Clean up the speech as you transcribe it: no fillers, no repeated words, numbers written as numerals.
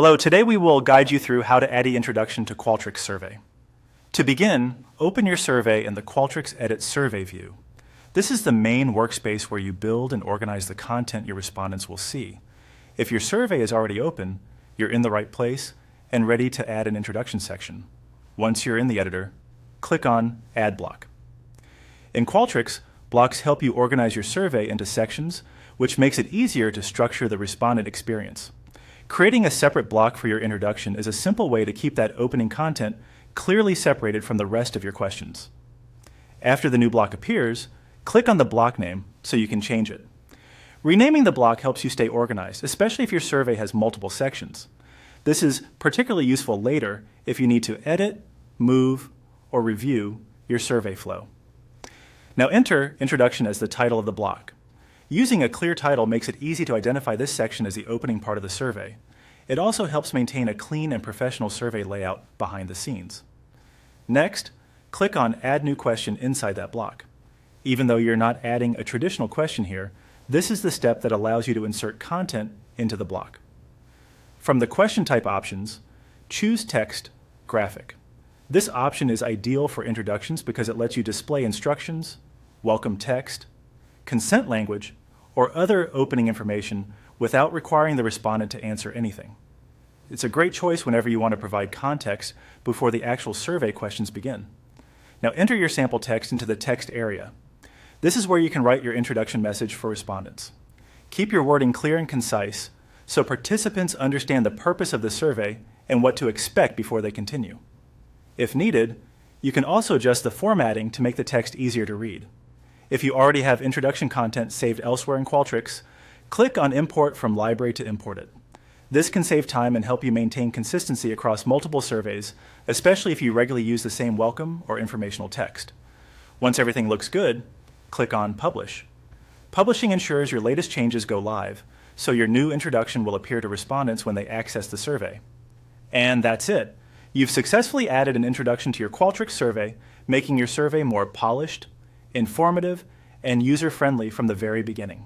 Hello, today we will guide you through how to add an introduction to Qualtrics survey. To begin, open your survey in the Qualtrics Edit Survey view. This is the main workspace where you build and organize the content your respondents will see. If your survey is already open, you're in the right place and ready to add an introduction section. Once you're in the editor, click on Add Block. In Qualtrics, blocks help you organize your survey into sections, which makes it easier to structure the respondent experience. Creating a separate block for your introduction is a simple way to keep that opening content clearly separated from the rest of your questions. After the new block appears, click on the block name so you can change it. Renaming the block helps you stay organized, especially if your survey has multiple sections. This is particularly useful later if you need to edit, move, or review your survey flow. Now enter Introduction as the title of the block. Using a clear title makes it easy to identify this section as the opening part of the survey. It also helps maintain a clean and professional survey layout behind the scenes. Next, click on Add New Question inside that block. Even though you're not adding a traditional question here, this is the step that allows you to insert content into the block. From the question type options, choose Text, Graphic. This option is ideal for introductions because it lets you display instructions, welcome text, consent language, or other opening information without requiring the respondent to answer anything. It's a great choice whenever you want to provide context before the actual survey questions begin. Now enter your sample text into the text area. This is where you can write your introduction message for respondents. Keep your wording clear and concise so participants understand the purpose of the survey and what to expect before they continue. If needed, you can also adjust the formatting to make the text easier to read. If you already have introduction content saved elsewhere in Qualtrics, click on Import from Library to import it. This can save time and help you maintain consistency across multiple surveys, especially if you regularly use the same welcome or informational text. Once everything looks good, click on Publish. Publishing ensures your latest changes go live, so your new introduction will appear to respondents when they access the survey. And that's it. You've successfully added an introduction to your Qualtrics survey, making your survey more polished, informative, and user-friendly from the very beginning.